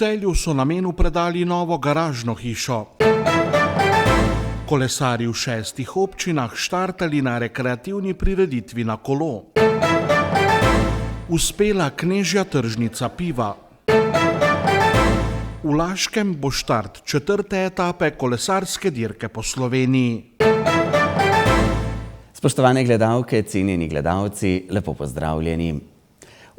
Celju so namenu predali novo garažno hišo. Kolesarji v 6 občinah štartali na rekreativni prireditvi na kolo. Uspela knežja tržnica piva. V Laškem bo štart 4. etape kolesarske dirke po Sloveniji. Spoštovane gledalke, cenjeni gledalci, lepo pozdravljeni.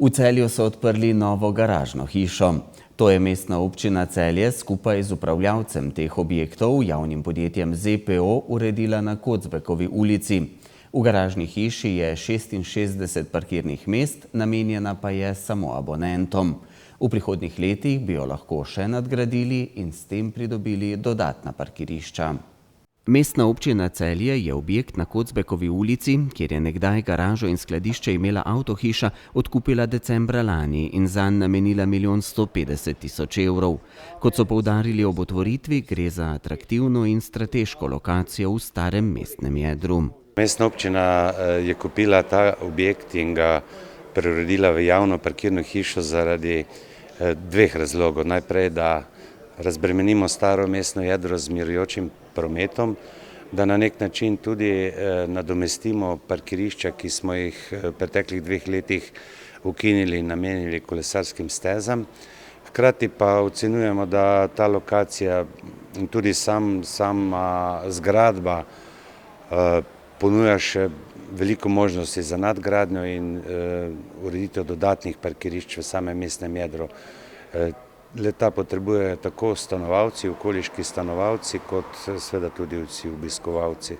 V Celju so odprli novo garažno hišo. To je Mestna občina Celje skupaj z upravljavcem teh objektov, javnim podjetjem ZPO, uredila na Kocbekovi ulici. V garažni hiši je 66 parkirnih mest, namenjena pa je samo abonentom. V prihodnjih letih bi jo lahko še nadgradili in s tem pridobili dodatna parkirišča. Mestna občina Celje je objekt na Kocbekovi ulici, kjer je nekdaj garažo in skladišče imela avtohiša, odkupila decembra lani in zanj namenila 1 150 000 evrov. Kot so poudarili ob otvoritvi, gre za atraktivno in strateško lokacijo v starem mestnem jedru. Mestna občina je kupila ta objekt in ga preuredila v javno parkirno hišo zaradi dveh razlogov. Najprej, da razbremenimo staro mestno jedro z mirujočim prometom, da na nek način tudi nadomestimo parkirišča, ki smo jih v preteklih 2 letih ukinili in namenili kolesarskim stezam. Hkrati pa ocenjujemo, da ta lokacija in tudi sama zgradba ponuja še veliko možnosti za nadgradnjo in ureditev dodatnih parkirišč v samem mestnem jedru. Le-ta potrebujejo tako stanovalci, okoliški stanovalci, kot seveda tudi vsi obiskovalci.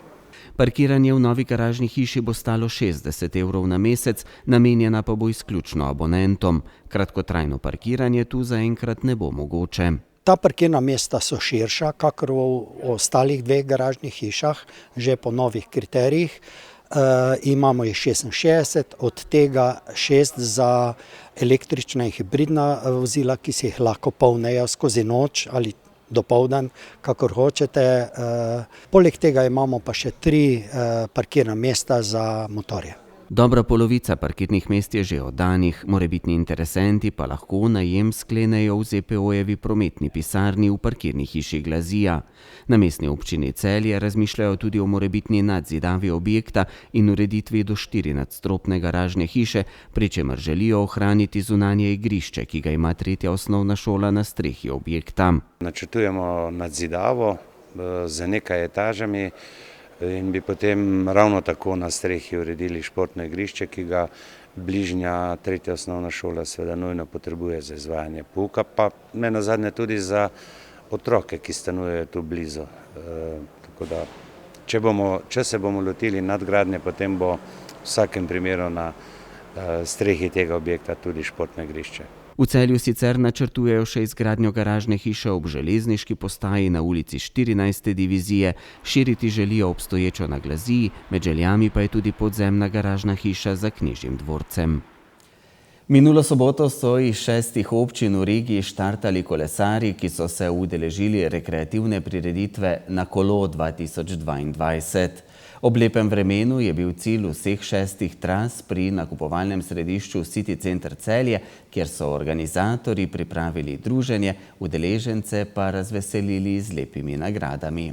Parkiranje v novi garažni hiši bo stalo 60 evrov na mesec, namenjena pa bo izključno abonentom. Kratkotrajno parkiranje tu zaenkrat ne bo mogoče. Ta parkirna mesta so širša, kakor v ostalih 2 garažnih hišah, že po novih kriterijih. Imamo jih 66, od tega 6 za električna in hibridna vozila, ki si jih lahko polnejo skozi noč ali dopoldan, kakor hočete. Poleg tega imamo pa še 3 parkirna mesta za motorje. Dobra polovica parkirnih mest je že oddanih, morebitni interesenti pa lahko najem sklenejo v ZPO-jevi prometni pisarni v parkirni hiši Glazija. Na Mestni občini Celje razmišljajo tudi o morebitni nadzidavi objekta in ureditvi do 4-nadstropne garažne hiše, pri čemer želijo ohraniti zunanje igrišče, ki ga ima 3. osnovna šola na strehi objekta. Načrtujemo nadzidavo z nekaj etažami in bi potem ravno tako na strehi uredili športno igrišče, ki ga bližnja 3. osnovna šola seveda nujno potrebuje za izvajanje pouka, pa ne nazadnje tudi za otroke, ki stanujejo tu blizu. Tako da, če se bomo lotili nadgradnje, potem bo v vsakem primeru na strehi tega objekta tudi športno igrišče. V Celju sicer načrtujejo še izgradnjo garažne hiše ob železniški postaji na ulici 14. divizije, širiti želijo obstoječo na Glaziji, med željami pa je tudi podzemna garažna hiša za Knežjim dvorcem. Minulo soboto so iz 6 občin v regiji štartali kolesarji, ki so se udeležili rekreativne prireditve na kolo 2022. Ob lepem vremenu je bil cilj vseh 6 tras pri nakupovalnem središču City Center Celje, kjer so organizatorji pripravili druženje, udeležence pa razveselili z lepimi nagradami.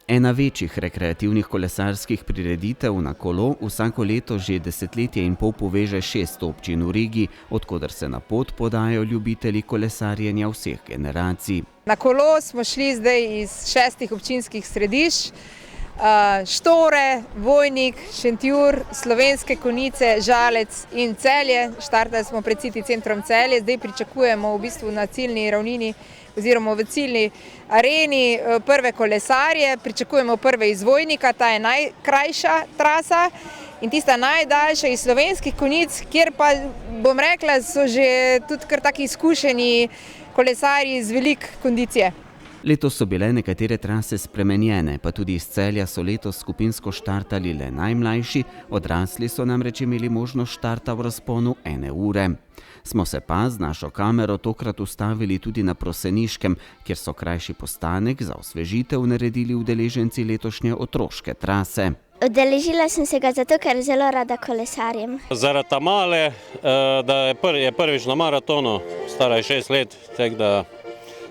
Ena večjih rekreativnih kolesarskih prireditev na kolo vsako leto že 10,5 leta poveže 6 občin v regiji, od koder se na pot podajo ljubitelji kolesarjenja vseh generacij. Na kolo smo šli zdaj iz 6 občinskih središč. Štore, Vojnik, Šentjur, Slovenske Konjice, Žalec in Celje. Štartali smo pred City Centrom Celje, zdaj pričakujemo v bistvu na ciljni ravnini oziroma v ciljni areni prve kolesarje. Pričakujemo prve iz Vojnika, ta je najkrajša trasa in tista najdaljša iz Slovenskih Konjic, kjer pa, bom rekla, so že tudi kar taki izkušeni kolesarji z veliko kondicije. Letos so bile nekatere trase spremenjene, pa tudi iz Celja so letos skupinsko štartali le najmlajši, odrasli so namreč imeli možnost štarta v razponu 1 ure. Smo se pa z našo kamero tokrat ustavili tudi na Proseniškem, kjer so krajši postanek za osvežitev naredili udeleženci letošnje otroške trase. Udeležila sem se ga zato, ker zelo rada kolesarjem. Zaradi Tamale, da je prvič na maratonu, stara je 6 let, tako da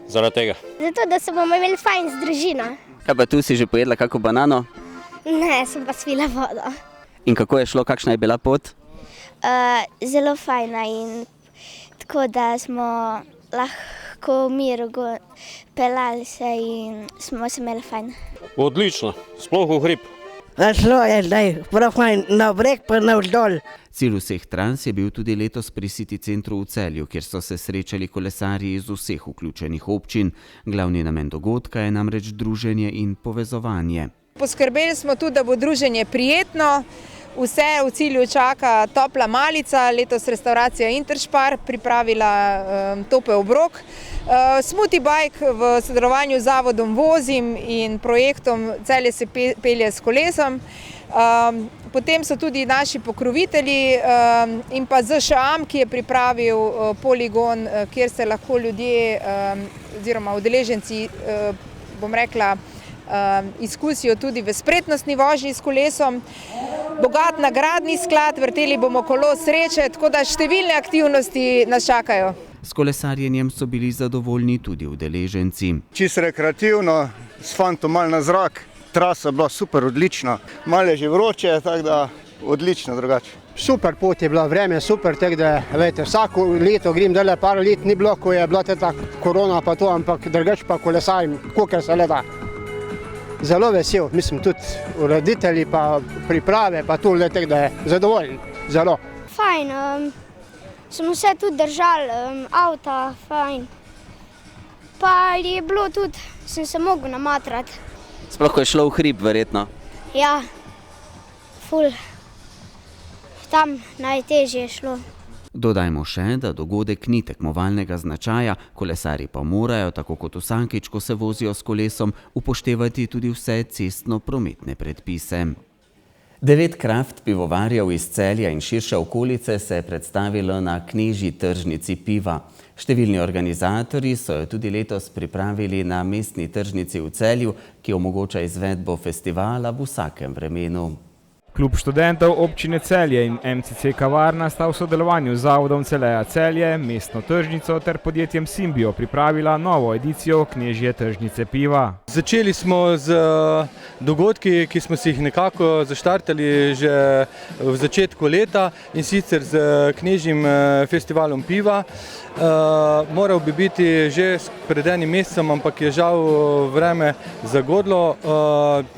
zaradi tega. Zato, da se bomo imeli fajn z družino. Kaj pa tu si že pojedla kako banano? Ne, sem pa spila vodo. In kako je šlo, kakšna je bila pot? Zelo fajna in tako, da smo lahko v miru peljali se in smo se imeli fajn. Odlično, sploh v hrib. Šlo je zdaj, prav fajn, na vrek pa navzdol. Cilj vseh trans je bil tudi letos pri City centru v Celju, kjer so se srečali kolesarji iz vseh vključenih občin. Glavni namen dogodka je namreč druženje in povezovanje. Poskrbeli smo tudi, da bo druženje prijetno. Vse v cilju čaka topla malica, letos restauracija Interspar pripravila topel obrok. Smoothie Bike v sodelovanju z zavodom Vozim in projektom Celje se pelje s kolesom. Potem so tudi naši pokrovitelji in pa ZŠAM, ki je pripravil poligon, kjer se lahko ljudje oziroma udeleženci, bom rekla, izkusijo tudi v spretnostni vožnji s kolesom. Bogat nagradni sklad, vrteli bomo kolo sreče, tako da številne aktivnosti nas čakajo. S kolesarjenjem so bili zadovoljni tudi udeleženci. Čisto rekreativno, s fantom malo na zrak, trasa bila super odlična, malo je že vroče, tako da odlično drugače. Super pot je bila, vreme super, tako da veste, vsako leto grem dele, par let ni bilo, ko je bila ta korona pa to, ampak drugače pa kolesarim, kolikor se le da. Zelo vesel, mislim tudi ureditelji pa priprave pa to, tako da je zadovoljen, zelo. Fajn, smo se tudi držali avta, fajn. Pa je bilo tudi, sem se mogel namatrati. Sploh ko je šlo v hrib, verjetno. Ja, ful. Tam najtežje je šlo. Dodajmo še, da dogodek ni tekmovalnega značaja, kolesarji pa morajo, tako kot vsakič, ko se vozijo s kolesom, upoštevati tudi vse cestno-prometne predpise. 9 kraft pivovarjev iz Celja in širše okolice se je predstavilo na Knežji tržnici piva. Številni organizatorji so jo tudi letos pripravili na mestni tržnici v Celju, ki omogoča izvedbo festivala v vsakem vremenu. Klub študentov občine Celje in MCC Kavarna sta v sodelovanju z zavodom Celeja Celje, mestno tržnico ter podjetjem Simbio pripravila novo edicijo Knežje tržnice piva. Začeli smo z dogodki, ki smo si jih nekako zaštartali že v začetku leta, in sicer z Knežjim festivalom piva. Moral bi biti že pred enim mesecem, ampak je žal vreme zagodlo.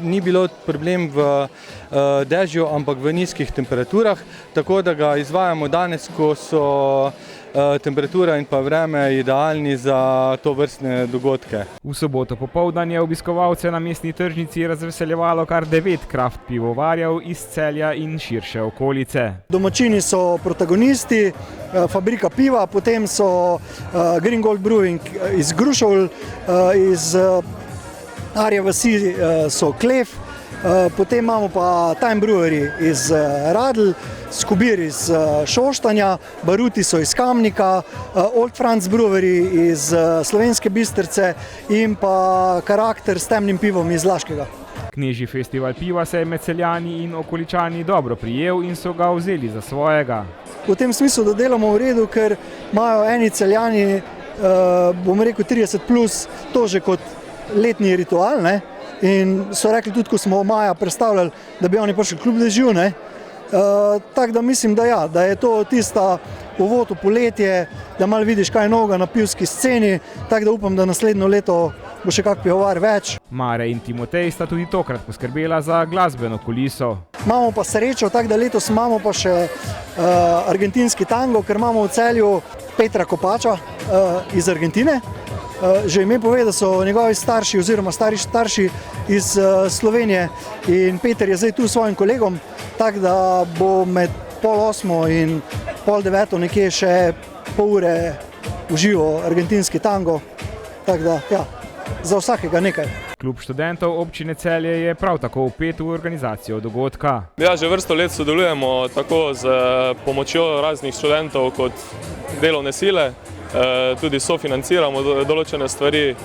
Ni bilo problem v dežju, ampak v nizkih temperaturah, tako da ga izvajamo danes, ko so temperatura in pa vreme idealni za to vrstne dogodke. V soboto popoldan je obiskovalce na mestni tržnici razveseljevalo kar 9 kraft pivovarjev iz Celja in širše okolice. Domačini so protagonisti, fabrika piva, potem so Green Gold Brewing iz Grušovl, iz Arje vasi so Klef, potem imamo pa Time Brewery iz Radl, Skubir iz Šoštanja, Baruti so iz Kamnika, Old Franz Brewery iz Slovenske Bistrice in pa Karakter s temnim pivom iz Laškega. Knežji festival piva se je med Celjani in okoličani dobro prijel in so ga vzeli za svojega. V tem smislu, da delamo v redu, ker imajo eni Celjani, bom rekel 30 plus, to že kot letni ritual, ne? In so rekli tudi, ko smo maja predstavljali, da bi oni prišli kljub dežju, ne? Tako da mislim, da ja, da je to tista uvod v poletje, da malo vidiš kaj novega na pivski sceni, tako da upam, da naslednjo leto bo še kak pivovar več. Mare in Timotej sta tudi tokrat poskrbela za glasbeno kuliso. Imamo pa srečo, tako da letos imamo pa še argentinski tango, ker imamo v Celju Petra Kopača iz Argentine. Že ime pove, da so njegovi starši oziroma starši iz Slovenije in Peter je zdaj tu s svojim kolegom, tako da bo med 7:30 in 8:30 nekje še pol ure uživo argentinski tango, tako da ja, za vsakega nekaj. Klub študentov občine Celje je prav tako vpet v organizacijo dogodka. Ja, že vrsto let sodelujemo tako z pomočjo raznih študentov kot delovne sile. Tudi sofinanciramo določene stvari,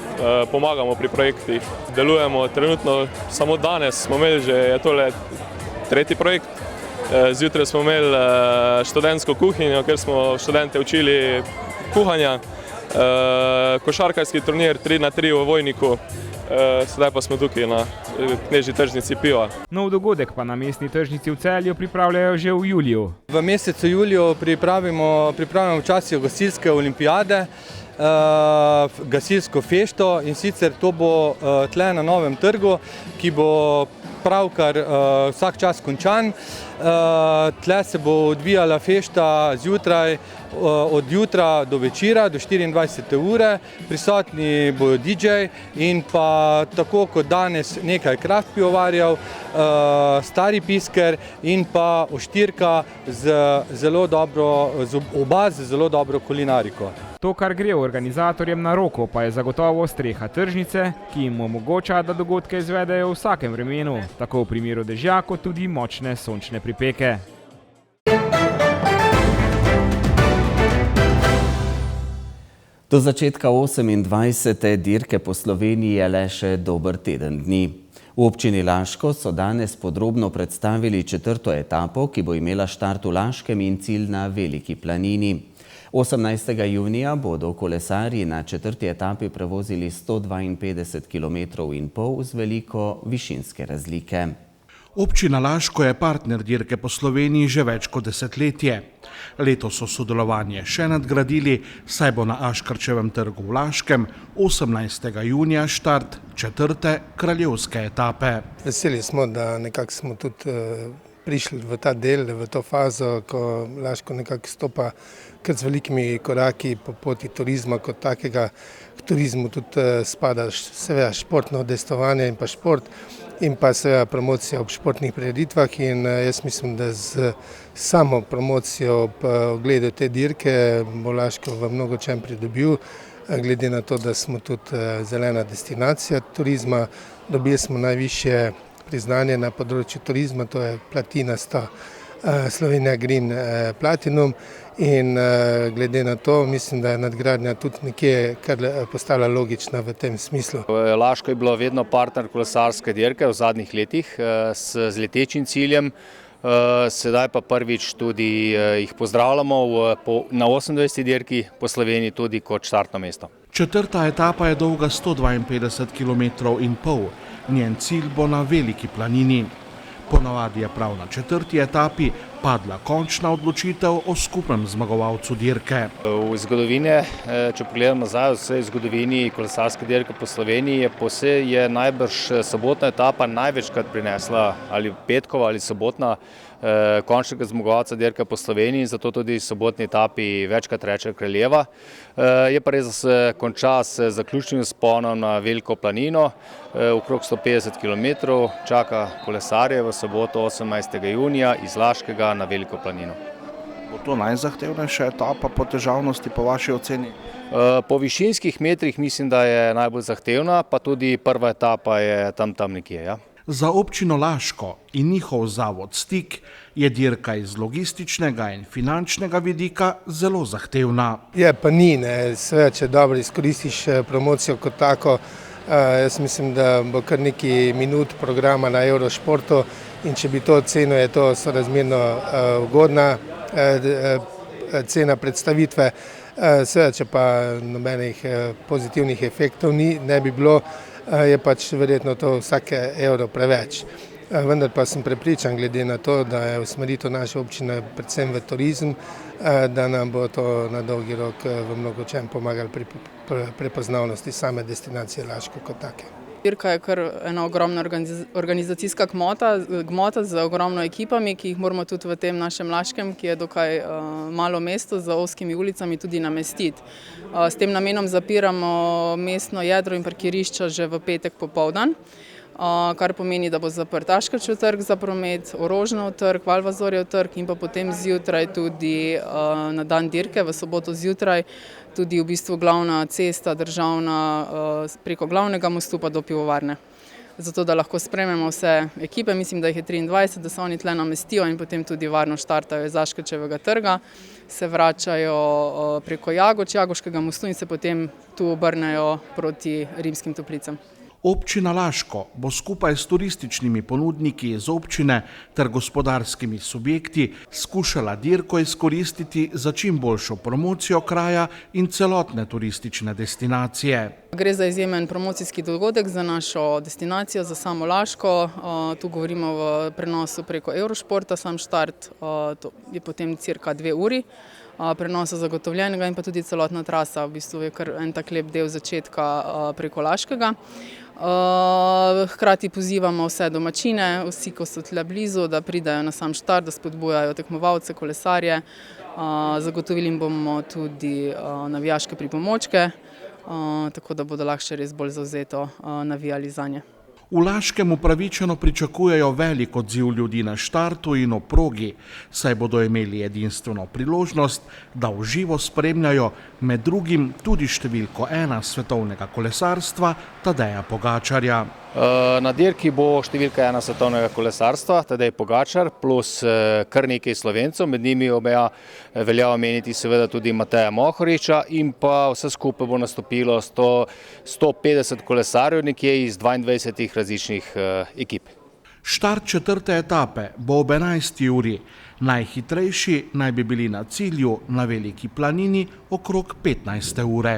pomagamo pri projektih. Delujemo trenutno, samo danes smo imeli že, je tole 3. projekt. Zjutraj smo imeli študentsko kuhinjo, kjer smo študente učili kuhanja. košarkarski turnir 3x3 v Vojniku, sedaj pa smo tukaj na Knežji tržnici piva. Nov dogodek pa na mestni tržnici v Celju pripravljajo že v juliju. V mesecu juliju pripravimo včasih gasilske olimpijade, gasilsko fešto, in sicer to bo tle na Novem trgu, ki bo pravkar vsak čas končan. Tle se bo odvijala fešta zjutraj, od jutra do večera, do 24. ure. Prisotni bojo DJ in pa tako kot danes nekaj kraft pivovarjev, Stari Pisker in pa Oštirka oba z zelo dobro kulinariko. To, kar gre organizatorjem na roko, pa je zagotovo streha tržnice, ki jim omogoča, da dogodke izvedejo v vsakem vremenu, tako v primeru dežja kot tudi močne sončne pripeke. Do začetka 28. dirke po Sloveniji je le še dober teden dni. V občini Laško so danes podrobno predstavili 4. etapo, ki bo imela štart v Laškem in cilj na Veliki planini. 18. junija bodo kolesarji na 4. etapi prevozili 152,5 km z veliko višinske razlike. Občina Laško je partner dirke po Sloveniji že več kot desetletje. Letos so sodelovanje še nadgradili, saj bo na Aškarčevem trgu v Laškem 18. junija štart 4. kraljevske etape. Veseli smo, da nekako smo tudi prišli v ta del, v to fazo, ko Laško nekako stopa kar z velikimi koraki po poti turizma kot takega. K turizmu tudi spada seveda športno udejstvovanje in pa šport in pa seveda promocija ob športnih prireditvah, in jaz mislim, da z samo promocijo ob ogledu te dirke bo Laško v mnogočem pridobil, glede na to, da smo tudi zelena destinacija turizma. Dobili smo najvišje priznanje na področju turizma, to je platinasto Slovenija Green Platinum, in glede na to mislim, da je nadgradnja tudi nekje kar postala logična v tem smislu. Laško je bilo vedno partner kolesarske dirke v zadnjih letih z letečim ciljem, sedaj pa prvič tudi jih pozdravljamo na 28. dirki po Sloveniji tudi kot štartno mesto. 4. etapa je dolga 152,5 km. Njen cilj bo na Veliki planini. Ponavadi je prav na 4. etapi padla končna odločitev o skupnem zmagovalcu dirke. V zgodovini, če pogledam nazaj, v vsej zgodovini kolesarske dirke po Sloveniji je najbrž sobotna etapa največkrat prinesla, ali petkova ali sobotna, končnega zmagovalca dirke po Sloveniji, zato tudi sobotni etapi večkrat reče kraljeva. Je pa res, da se konča s zaključnim vzponom na Veliko planino, okrog 150 km, čaka kolesarje v soboto 18. junija iz Laškega na Veliko planino. Bo to najzahtevnejša etapa po težavnosti po vaši oceni? Po višinskih metrih mislim, da je najbolj zahtevna, pa tudi prva etapa je tam nekje. Ja. Za občino Laško in njihov zavod Stik je dirka iz logističnega in finančnega vidika zelo zahtevna. Je pa ni, seveda, če dobro izkoristiš promocijo kot tako. Jaz mislim, da bo kar nekaj minut programa na Eurošportu, in če bi to ocenil, je to sorazmerno ugodna cena predstavitve. Seveda, če pa nobenih pozitivnih efektov ne bi bilo, je pač verjetno to vsake evro preveč. Vendar pa sem prepričan, glede na to, da je usmeritev naše občine predvsem v turizem, da nam bo to na dolgi rok v mnogočem pomagalo pri prepoznavnosti same destinacije Laško kot take. Dirka je kar ena ogromna organizacijska gmota z ogromno ekipami, ki jih moramo tudi v tem našem Laškem, ki je dokaj malo mesto z ozkimi ulicami, tudi namestiti. S tem namenom zapiramo mestno jedro in parkirišča že v petek popoldan, kar pomeni, da bo zaprt Aškarčev trg za promet, Orožnov trg, Valvazorjev trg in pa potem zjutraj tudi na dan dirke, v soboto zjutraj, tudi v bistvu glavna cesta državna preko glavnega mostu pa do pivovarne. Zato, da lahko sprememo vse ekipe, mislim, da jih je 23, da se oni tle namestijo in potem tudi varno štartajo iz Aškarčevega trga, se vračajo preko Jagočkega mostu in se potem tu obrnejo proti Rimskim Toplicam. Občina Laško bo skupaj s turističnimi ponudniki iz občine ter gospodarskimi subjekti skušala dirko izkoristiti za čim boljšo promocijo kraja in celotne turistične destinacije. Gre za izjemen promocijski dogodek za našo destinacijo, za samo Laško. Tu govorimo v prenosu preko Eurošporta, sam štart je potem cirka 2 uri prenosa zagotovljenega in pa tudi celotna trasa, v bistvu je kar en tak lep del začetka preko Laškega. Hkrati pozivamo vse domačine, vsi, ko so tle blizu, da pridajo na sam štart, da spodbujajo tekmovalce, kolesarje. Zagotovili jim bomo tudi navijaške pripomočke, tako da bodo lahko še res bolj zavzeto navijali zanje. V Laškem upravičeno pričakujejo velik odziv ljudi na štartu in ob progi, saj bodo imeli edinstveno priložnost, da v živo spremljajo med drugim tudi številko 1 svetovnega kolesarstva Tadeja Pogačarja. Na dirki bo številka 1 svetovnega kolesarstva Tadej Pogačar plus kar nekaj Slovencev, med njimi velja omeniti seveda tudi Mateja Mohoriča in pa vse skupaj bo nastopilo 150 kolesarjev nekje iz 22 različnih ekip. Štart 4. etape bo ob 11. uri. Najhitrejši naj bi bili na cilju na Veliki planini okrog 15. ure.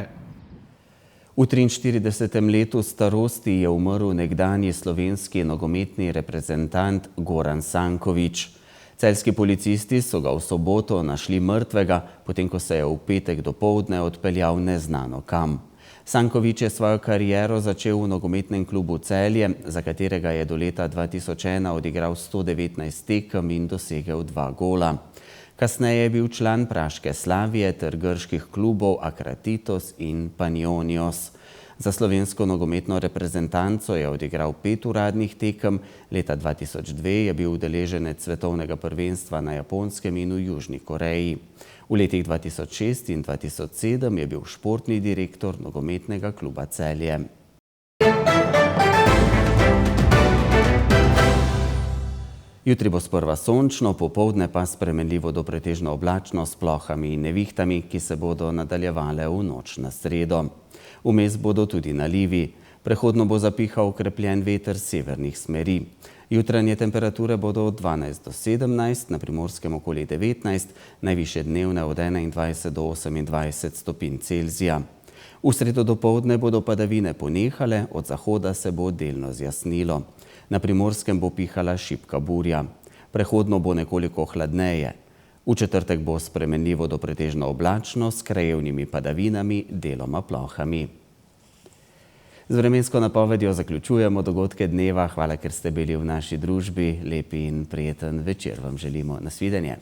V 43. letu starosti je umrl nekdanji slovenski nogometni reprezentant Goran Sankovič. Celjski policisti so ga v soboto našli mrtvega, potem ko se je v petek dopoldne odpeljal neznano kam. Sankovič je svojo kariero začel v nogometnem klubu Celje, za katerega je do leta 2001 odigral 119 tekem in dosegel 2 gola. Kasneje je bil član praške Slavije ter grških klubov Akratitos in Panionios. Za slovensko nogometno reprezentanco je odigral 5 uradnih tekem, leta 2002 je bil udeleženec svetovnega prvenstva na Japonskem in v Južni Koreji. V letih 2006 in 2007 je bil športni direktor nogometnega kluba Celje. Jutri bo sprva sončno, popoldne pa spremenljivo do pretežno oblačno s plohami in nevihtami, ki se bodo nadaljevale v noč na sredo. Vmes bodo tudi nalivi. Prehodno bo zapihal okrepljen veter severnih smeri. Jutranje temperature bodo od 12 do 17, na Primorskem okoli 19, najvišje dnevne od 21 do 28 stopinj Celzija. V sredo dopoldne bodo padavine ponehale, od zahoda se bo delno zjasnilo. Na Primorskem bo pihala šibka burja. Prehodno bo nekoliko hladneje. V četrtek bo spremenljivo do pretežno oblačno s krajevnimi padavinami, deloma plohami. Z vremensko napovedjo zaključujemo dogodke dneva. Hvala, ker ste bili v naši družbi. Lep in prijeten večer vam želimo. Nasvidenje.